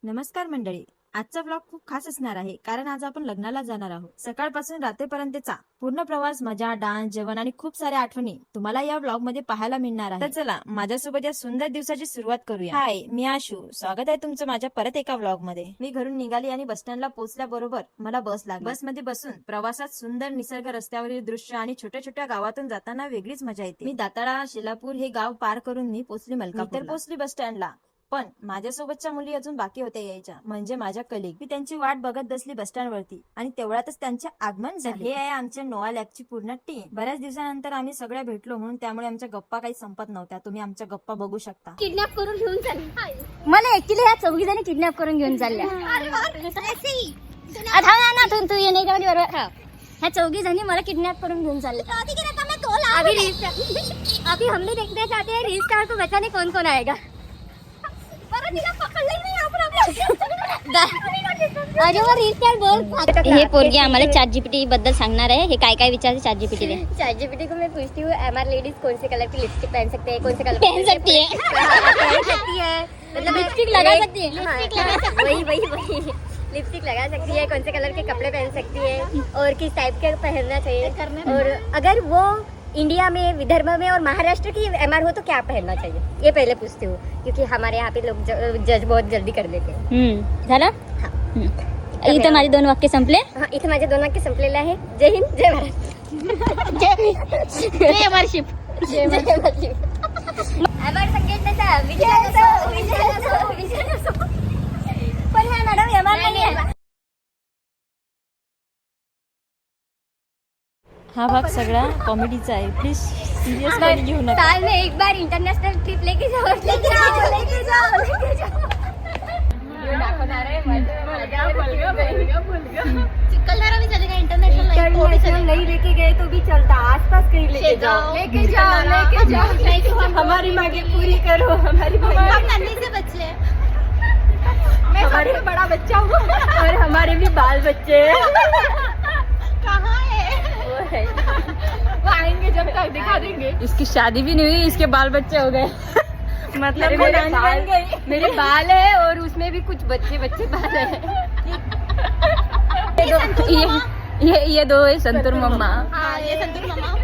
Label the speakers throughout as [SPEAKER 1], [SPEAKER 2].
[SPEAKER 1] नमस्कार मंडळी, आजचा ब्लॉग खूप खास असणार आहे कारण आज आपण लग्नाला जाणार आहोत। सकाळपासून रात्रीपर्यंतचा पूर्ण प्रवास, मजा, डान्स, जेवण आणि खूप साऱ्या आठवणी तुम्हाला या ब्लॉग मध्ये पाहायला मिळणार आहे। तर चला माझ्यासोबत या सुंदर दिवसाची सुरुवात करूया। हाय, मी आशू, स्वागत आहे तुमचं माझ्या परत एका ब्लॉग मध्ये। मी घरून निघाली आणि बस स्टँडला पोहोचल्याबरोबर मला बस लागली। बस मध्ये बसून प्रवासात सुंदर निसर्ग, रस्त्यावरील दृश्य आणि छोट्या छोट्या गावातून जाताना वेगळीच मजा येते। मी दाताळा, शिलापूर हे गाव पार करून मी पोहोचली मलकापूर। तर पोहोचली बस स्टँडला, पण माझ्यासोबतच्या मुली अजून बाकी होत्या यायच्या, म्हणजे माझ्या कलिग। मी त्यांची वाट बघत बसली बस स्टँड वरती आणि तेवढ्यातच त्यांचे आगमन झाले। हे आहे आमच्या नोआ लॅबची पूर्ण टीम। बऱ्याच दिवसानंतर आम्ही सगळ्या भेटलो, म्हणून त्यामुळे आमच्या गप्पा काही संपत नव्हत्या। तुम्ही आमच्या गप्पा बघू शकता।
[SPEAKER 2] किडनॅप करून घेऊन चालले मला ऍक्च्युली ह्या चौघीजणी किडनॅप करून घेऊन चालल्या। तू ये नाही का बरोबर। ह्या चौघी जणी मला किडनॅप करून घेऊन चालले। अभी हम भी देखना चाहते हैं रील स्टार को बचाने कौन कौन आएगा। अरे वो रील स्टार बोल। हे पोरगी आम्हाला चैट जीपीटी बद्दल सांगणार आहे। हे काय काय विचारते चैट जीपीटी ने। चैट जीपीटी को मैं पूछती हूँ, एमआर लेडीज कौन से कलर की लिपस्टिक पहन सकते हैं, कौन से कलर पहन सकती है, मतलब लिपस्टिक लगा सकती है। वही लिपस्टिक लगा सकती है, कौन से कलर के कपड़े पहन सकती है और किस टाइप के पहनना चाहिए, और अगर वो इंडिया में, विदर्भ में और महाराष्ट्र की एमआर हो तो क्या पहनना चाहिए, ये पहले पूछती हूँ, क्योंकि हमारे यहाँ पे लोग जज बहुत जल्दी कर देते हैं। झालं? हाँ। इथे माझे 2 वाक्य संपले। हाँ, इथे माझे 2 वाक्य संपलेले आहे। जय हिंद, जय भारत, जय एमआरशिप, जय एमआरशिप। एमआर संघटनेचा विजय असो। पण ह्या मॅडम एमआर नाही आहे।
[SPEAKER 1] हा भाग सगळा कॉमेडीचा आहे, प्लीज सिरियस मध्ये घेऊ नका।
[SPEAKER 2] साल में एक बार इंटरनेशनल ट्रिप लेके जाओ। चिखलदरा भी चलेगा, इंटरनेशनल नहीं लेके गए तो भी चलता, आसपास कहीं लेके जाओ। हमारी मांगे पूरी करो, हमारी नन्ही से बच्चे हैं, मैं सबसे बड़ा बच्चा हूँ और हमारे भी बाल बच्चे हैं। कहाँ है वो आएंगे जब तक दिखा देंगे।
[SPEAKER 1] इसकी शादी भी नहीं हुई, इसके बाल बच्चे हो गए। मतलब
[SPEAKER 2] मेरे बाल है और उसमें भी कुछ बच्चे बाल है।
[SPEAKER 1] ये दो है संतूर मम्मा।
[SPEAKER 2] हाँ, ये संतूर मम्मा।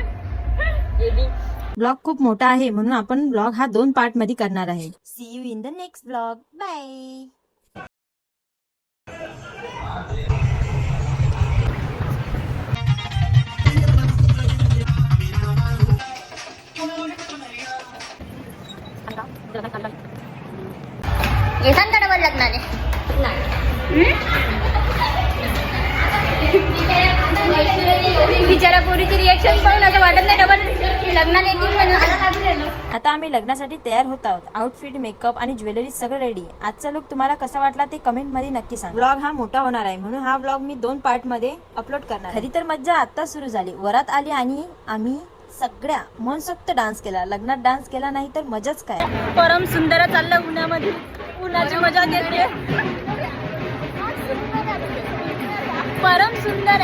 [SPEAKER 1] ब्लॉग खूप मोठा आहे म्हणून आपण ब्लॉग हा 2 पार्ट मध्ये करणार आहे। See you in the next blog, bye.
[SPEAKER 2] येसान का डबल लग्नाने? बिचारा पोरीची रिएक्शन पाहून असं वाटत नाही डबल लग्नाने येतील म्हणून।
[SPEAKER 1] आता आम्ही लग्नासाठी तयार होत आहोत। आउटफिट, मेकअप आणि ज्वेलरी सगळं रेडी। आजचा लुक तुम्हाला कसा वाटला ते कमेंट मध्ये नक्की सांगा। ब्लॉग हा मोठा होणार आहे म्हणून हा ब्लॉग मी 2 पार्ट मध्ये अपलोड करणार। खरी तर मज्जा आता सुरू झाली। वरात आली आणि आम्ही सगळ्या मनसोक्त डान्स केला। लग्नात डान्स केला नाही तर मजाच काय। परम सुंदर चाललं उन्हामध्ये, उन्हाची मजा घेते। परम सुंदर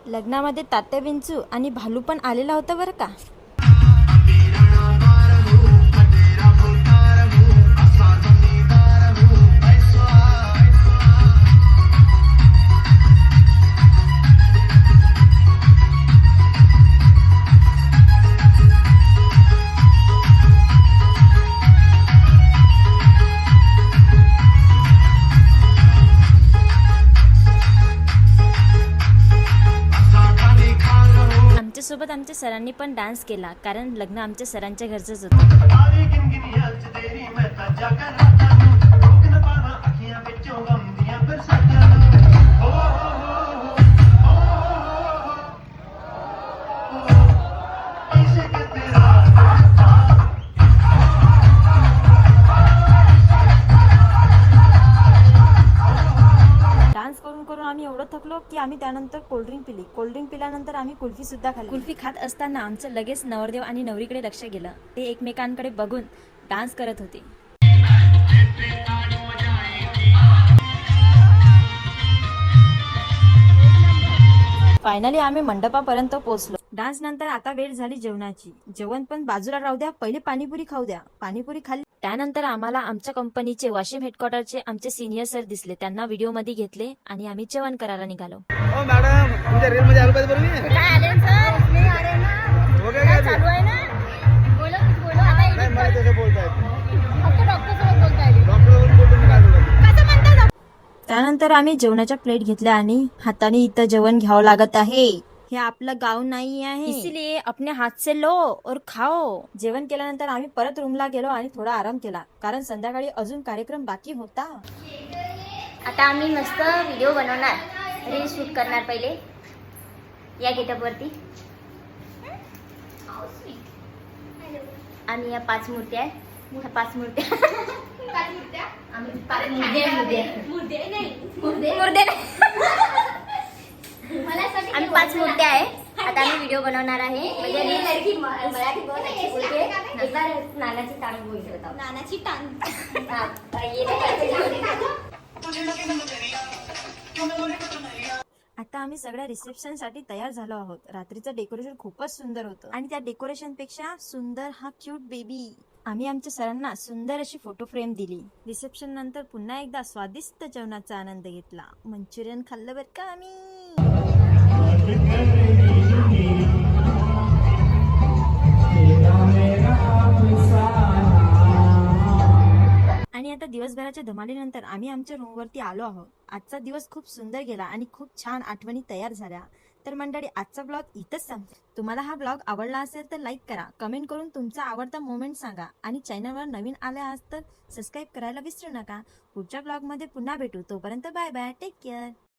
[SPEAKER 1] लग्नामध्ये तात्या विंचू आणि भालू पण आलेला होता बरं का। सोबत आमच्या सरांनी पण डान्स केला, कारण लग्न आमच्या सरांच्या घरचंच होतं। डान्स करून करून आम्ही एवढं थकलो की आम्ही त्यानंतर कोल्ड्रिंक पिली। कोल्ड्रिंक पिल्यानंतर आम्ही कुल्फी सुद्धा खाल्ली। कुल्फी खात असताना आमचं लगेच नवरदेव आणि नवरीकडे लक्ष गेलं। ते एकमेकांकडे बघून डान्स करत होते। फायनली आम्ही मंडपापर्यंत पोहोचलो। डान्स नंतर आता वेळ झाली जेवणाची. जेवण पण बाजूला राहू द्या, पहिले पाणीपुरी खाऊ द्या. पाणीपुरी खाल्ली त्यानंतर आम्हाला आमच्या कंपनीचे वाशिम हेडक्वार्टरचे आमचे सिनियर सर दिसले. त्यांना व्हिडिओ मध्ये घेतले आणि आम्ही जेवण करायला निघालो.
[SPEAKER 3] ओ मॅडम, तुमच्या रील मध्ये आलो पाहिजे बरं मी.
[SPEAKER 2] काय आले सर? नाही आले ना.
[SPEAKER 3] हो काय
[SPEAKER 2] चालू आहे ना? बोलो बोलो आता
[SPEAKER 3] नाही मला तसं बोलतायत.
[SPEAKER 2] फक्त डॉक्टर सोबत बोलताय.
[SPEAKER 3] डॉक्टर बोलतो मी काय बोलतो.
[SPEAKER 2] कसं म्हणता?
[SPEAKER 1] त्यानंतर आम्ही जेवणाच्या प्लेट घेतल्या आणि हाताने इथं जेवण घ्यावं लागत आहे. हे आपलं गाव नाही आहे, इसलिए अपने हात से लो और खाओ. जेवण केल्यानंतर आम्ही परत रूमला गेलो आणि थोडा आराम केला, कारण संध्याकाळी अजून कार्यक्रम बाकी होता.
[SPEAKER 2] आता आम्ही मस्त व्हिडिओ बनवणार, रील शूट करणार. पहिले या गेटअप वरती आम्ही या 5 मूर्त्या आहे. ह्या 5 मूर्त्या आम्ही 5 मुर्दे नाही. आम्ही 5 मूर्त्या आहे. आता आम्ही व्हिडिओ बनवणार आहे. म्हणजे रील मराठी बोलते. एकदा नानाची टांग बोलत होता. नानाची टांग
[SPEAKER 1] आता आम्ही सगळ्या रिसेप्शन साठी तयार झालो आहोत. रात्रीचं डेकोरेशन खूपच सुंदर होतं आणि त्या डेकोरेशन पेक्षा सुंदर हा क्यूट बेबी. आम्ही आमच्या सरांना सुंदर अशी फोटो फ्रेम दिली. रिसेप्शन नंतर पुन्हा एकदा स्वादिष्ट जेवणाचा आनंद घेतला. मंचुरियन खाल्लं बरं का आम्ही. आणि आता दिवसभराच्या धमालीनंतर आम्ही आमच्या रूमवरती आलो आहोत. आजचा दिवस खूप सुंदर गेला आणि खूप छान आठवणी तयार झाल्या. तर मंडळी, आजचा ब्लॉग इथंच संपला. तुम्हाला हा ब्लॉग आवडला असेल तर लाईक करा, कमेंट करून तुमचा आवडता मोमेंट सांगा आणि चॅनलवर नवीन आले आहात तर सबस्क्राईब करायला विसरू नका. पुढच्या ब्लॉग मध्ये पुन्हा भेटू. तोपर्यंत बाय बाय, टेक केअर.